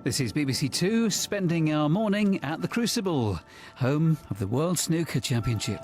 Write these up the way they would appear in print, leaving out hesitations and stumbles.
This is BBC Two, spending our morning at the Crucible, home of the World Snooker Championship.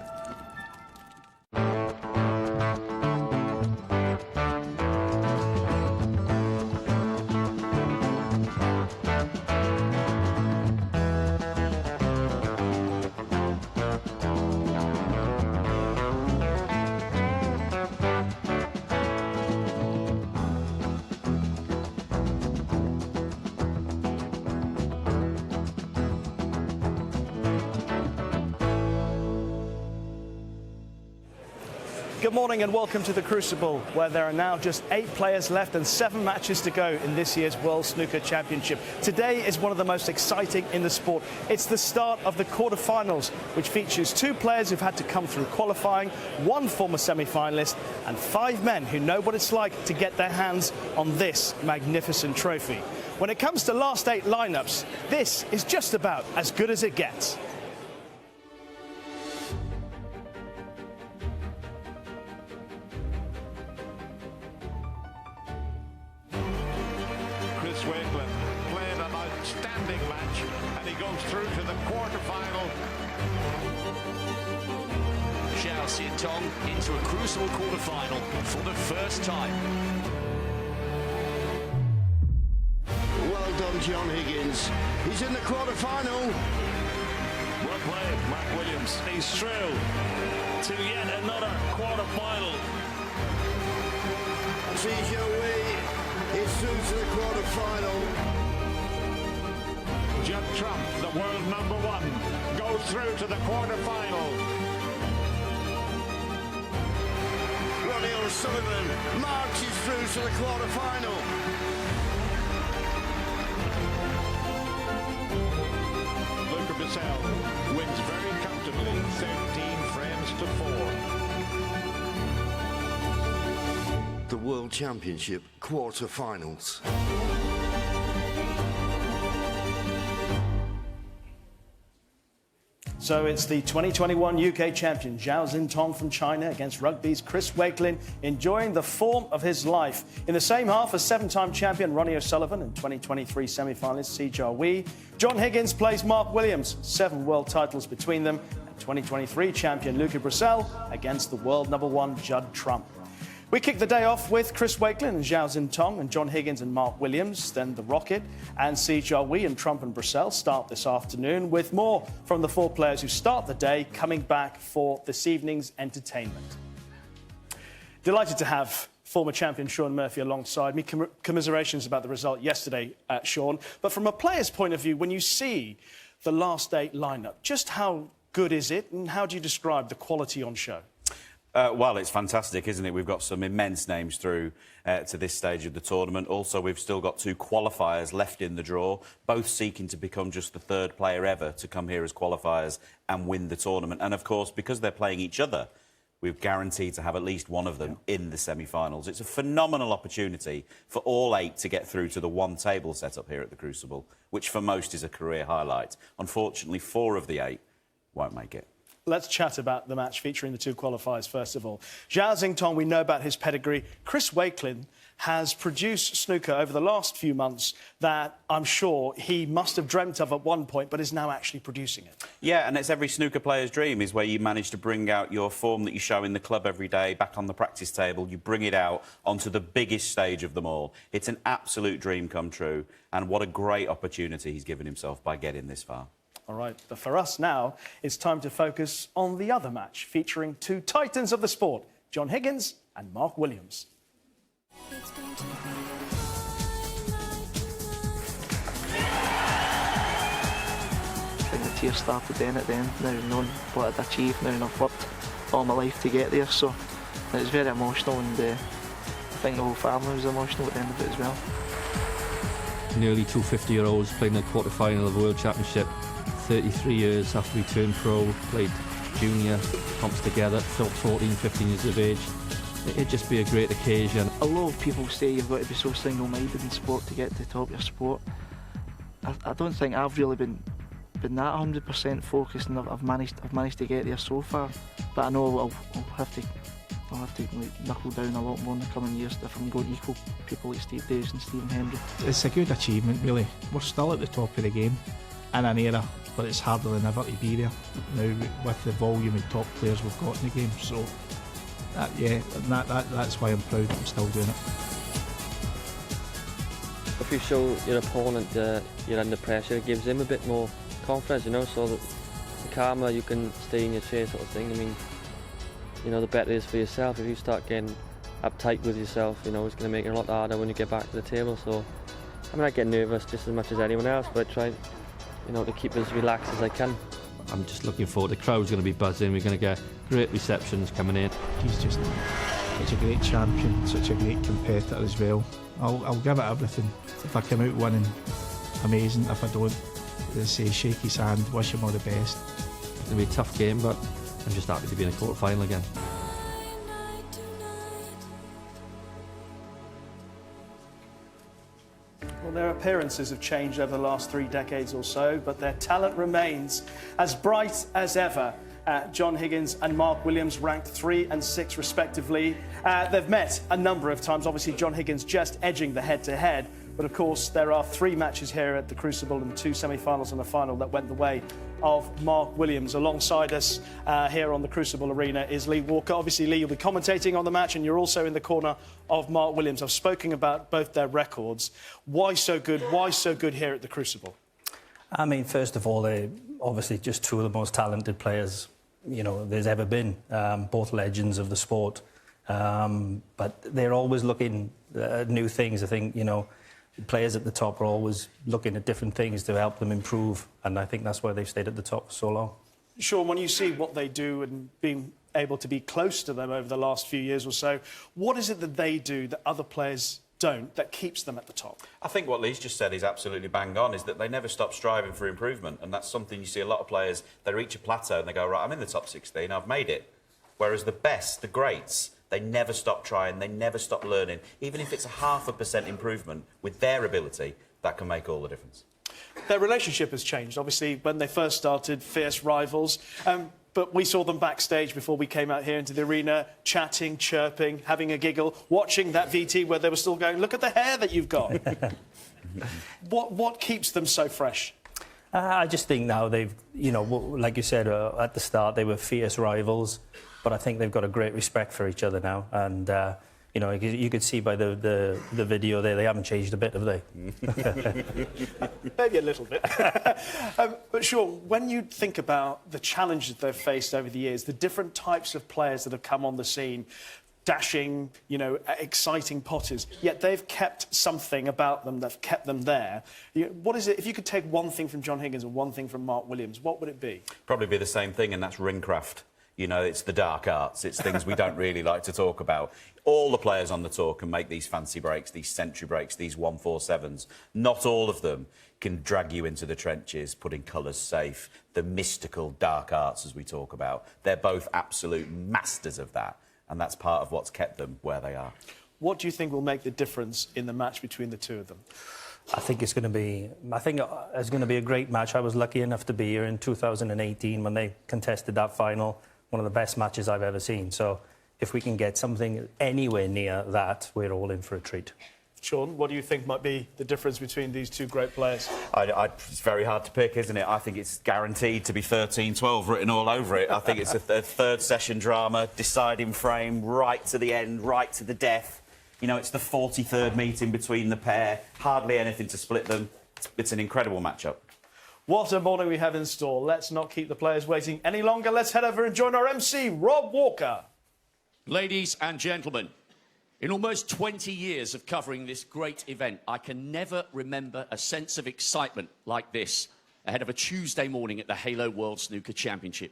Good morning and welcome to the Crucible, where there are now just 8 players left and 7 matches to go in this year's World Snooker Championship. Today is one of the most exciting in the sport. It's the start of the quarterfinals, which features 2 players who've had to come through qualifying, 1 former semi-finalist, and 5 men who know what it's like to get their hands on this magnificent trophy. When it comes to last 8 lineups, this is just about as good as it gets. Played an outstanding match and he goes through to the quarter-final. Zhao Xintong into a Crucible quarter-final for the first time. Well done, John Higgins. He's in the quarter-final. Well played, Mark Williams. He's through to yet another quarter-final. Is through to the quarter-final. Judd Trump, the world #1, goes through to the quarter-final. Ronnie O'Sullivan marches through to the quarter-final. Luca Bissell wins very comfortably, 13 frames to 4. The World Championship quarter-finals. So it's the 2021 UK champion, Zhao Xintong from China, against rugby's Chris Wakelin, enjoying the form of his life. In the same half as 7-time champion Ronnie O'Sullivan and 2023 semi-finalist Si Jiawei, John Higgins plays Mark Williams, 7 world titles between them, and 2023 champion Luca Brissell against the world #1 Judd Trump. We kick the day off with Chris Wakelin and Zhao Xintong and John Higgins and Mark Williams. Then the Rocket and Si Jiawei and Trump and Brissell start this afternoon, with more from the 4 players who start the day coming back for this evening's entertainment. Delighted to have former champion Shaun Murphy alongside me. Commiserations about the result yesterday, Shaun. But from a player's point of view, when you see the last 8 lineup, just how good is it and how do you describe the quality on show? Well, it's fantastic, isn't it? We've got some immense names through to this stage of the tournament. Also, we've still got 2 qualifiers left in the draw, both seeking to become just the 3rd player ever to come here as qualifiers and win the tournament. And, of course, because they're playing each other, we're guaranteed to have at least one of them in the semi-finals. It's a phenomenal opportunity for all 8 to get through to the one table set up here at the Crucible, which for most is a career highlight. Unfortunately, 4 of the 8 won't make it. Let's chat about the match featuring the 2 qualifiers, first of all. Zhao Xintong, we know about his pedigree. Chris Wakelin has produced snooker over the last few months that I'm sure he must have dreamt of at one point, but is now actually producing it. Yeah, and it's every snooker player's dream, is where you manage to bring out your form that you show in the club every day back on the practice table. You bring it out onto the biggest stage of them all. It's an absolute dream come true, and what a great opportunity he's given himself by getting this far. All right, but for us now, it's time to focus on the other match, featuring 2 titans of the sport, John Higgins and Mark Williams. I think the tears started then at the end, now knowing what I'd achieved, now I've worked all my life to get there, so it was very emotional, and I think the whole family was emotional at the end of it as well. Nearly 2 50-year-olds playing the quarter-final of the World Championship. 33 years after we turned pro, played junior comps together, 14, 15 years of age. It'd just be a great occasion. A lot of people say you've got to be so single-minded in sport to get to the top of your sport. I don't think I've really been that 100% focused, and I've managed to get there so far. But I know I'll have to I'll have to knuckle down a lot more in the coming years if I'm going to equal people like Steve Davis and Stephen Hendry. It's a good achievement, really. We're still at the top of the game in an era, but it's harder than ever to be there now with the volume of top players we've got in the game. So, that's why I'm proud I'm still doing it. If you show your opponent you're under pressure, it gives him a bit more confidence, so that the calmer you can stay in your chair sort of thing. I mean, the better it is for yourself. If you start getting uptight with yourself, it's going to make it a lot harder when you get back to the table. So, I get nervous just as much as anyone else, but I try, to keep as relaxed as I can. I'm just looking forward. The crowd's going to be buzzing. We're going to get great receptions coming in. He's just such a great champion, such a great competitor as well. I'll give it everything. If I come out winning, amazing. If I don't, say shake his hand, wish him all the best. It's going to be a tough game, but I'm just happy to be in a quarter-final again. Well, their appearances have changed over the last 3 decades or so, but their talent remains as bright as ever. John Higgins and Mark Williams ranked 3 and 6 respectively. They've met a number of times, obviously John Higgins just edging the head-to-head, but of course there are 3 matches here at the Crucible and 2 semi-finals and a final that went the way of Mark Williams. Alongside us here on the Crucible Arena is Lee Walker. Obviously, Lee, you'll be commentating on the match and you're also in the corner of Mark Williams. I've spoken about both their records. Why so good? Why so good here at the Crucible? I mean, first of all, they're obviously just 2 of the most talented players there's ever been, both legends of the sport. But they're always looking at new things. I think, players at the top are always looking at different things to help them improve, and I think that's why they've stayed at the top for so long. Sean, when you see what they do and being able to be close to them over the last few years or so, what is it that they do that other players don't, that keeps them at the top? I think what Lee's just said is absolutely bang on, is that they never stop striving for improvement, and that's something you see a lot of players, they reach a plateau and they go, right, I'm in the top 16, I've made it. Whereas the best, the greats, they never stop trying, they never stop learning. Even if it's a 0.5% improvement with their ability, that can make all the difference. Their relationship has changed. Obviously, when they first started, fierce rivals. But we saw them backstage before we came out here into the arena, chatting, chirping, having a giggle, watching that VT where they were still going, look at the hair that you've got. What keeps them so fresh? I just think now they've, like you said at the start, they were fierce rivals, but I think they've got a great respect for each other now. And, you could see by the video there, they haven't changed a bit, have they? Maybe a little bit. But Sean, when you think about the challenges they've faced over the years, the different types of players that have come on the scene, dashing, exciting potters, yet they've kept something about them that's kept them there. What is it, if you could take one thing from John Higgins and one thing from Mark Williams, what would it be? Probably be the same thing, and that's ringcraft. It's the dark arts. It's things we don't really like to talk about. All the players on the tour can make these fancy breaks, these century breaks, these 147s. Not all of them can drag you into the trenches, putting colours safe, the mystical dark arts as we talk about. They're both absolute masters of that, and that's part of what's kept them where they are. What do you think will make the difference in the match between the two of them? I think it's going to be a great match. I was lucky enough to be here in 2018 when they contested that final. One of the best matches I've ever seen. So if we can get something anywhere near that, we're all in for a treat. Sean, what do you think might be the difference between these 2 great players? It's very hard to pick, isn't it? I think it's guaranteed to be 13-12 written all over it. I think it's a third session drama, deciding frame, right to the end, right to the death. It's the 43rd meeting between the pair. Hardly anything to split them. It's an incredible matchup. What a morning we have in store. Let's not keep the players waiting any longer. Let's head over and join our MC, Rob Walker. Ladies and gentlemen, in almost 20 years of covering this great event, I can never remember a sense of excitement like this ahead of a Tuesday morning at the Halo World Snooker Championship.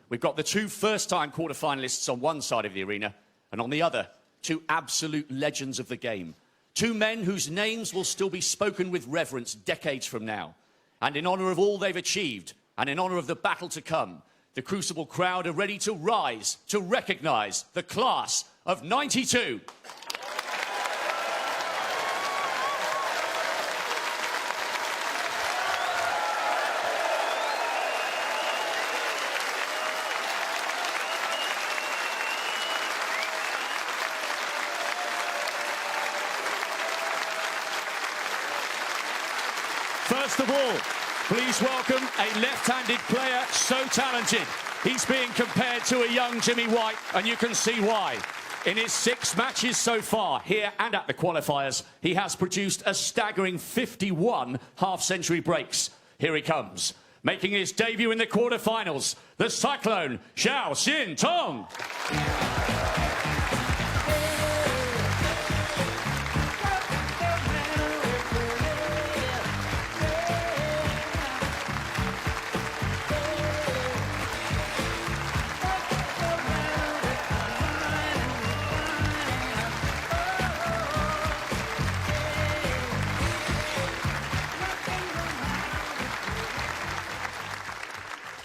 We've got the 2 first-time quarter-finalists on one side of the arena, and on the other, 2 absolute legends of the game. 2 men whose names will still be spoken with reverence decades from now. And in honour of all they've achieved, and in honour of the battle to come, the Crucible crowd are ready to rise to recognise the class of '92. First of all, please welcome a left-handed player so talented. He's being compared to a young Jimmy White, and you can see why. In his 6 matches so far, here and at the qualifiers, he has produced a staggering 51 half-century breaks. Here he comes, making his debut in the quarterfinals, the Cyclone, Xiao Xin Tong.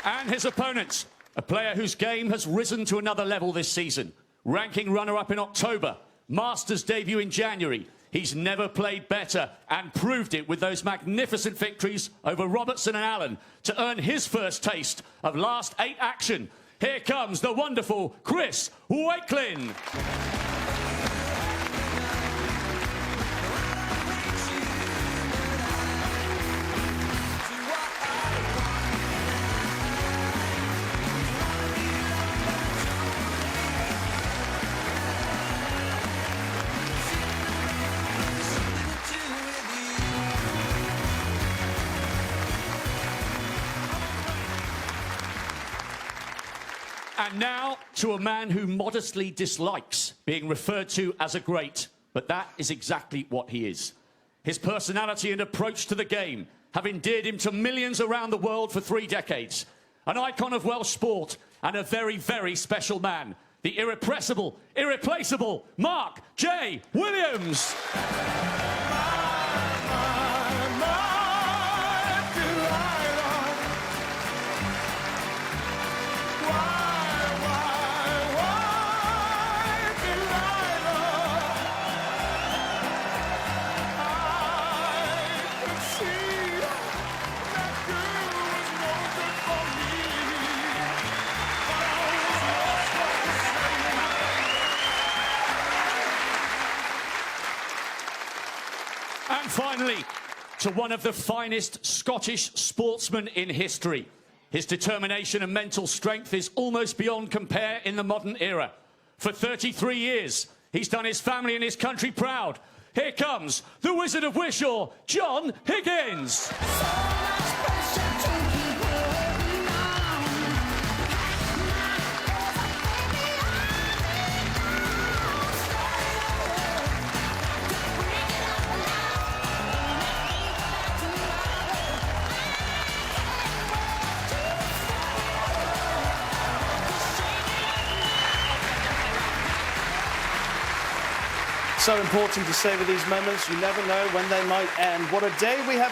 And his opponent, a player whose game has risen to another level this season. Ranking runner-up in October, Masters debut in January. He's never played better and proved it with those magnificent victories over Robertson and Allen to earn his first taste of last 8 action. Here comes the wonderful Chris Wakelin. And now to a man who modestly dislikes being referred to as a great, but that is exactly what he is. His personality and approach to the game have endeared him to millions around the world for 3 decades. An icon of Welsh sport and a very, very special man. The irrepressible, irreplaceable Mark J. Williams. And finally, to one of the finest Scottish sportsmen in history. His determination and mental strength is almost beyond compare in the modern era. For 33 years, he's done his family and his country proud. Here comes the Wizard of Wishaw, John Higgins. So important to savor these moments. You never know when they might end. What a day we have.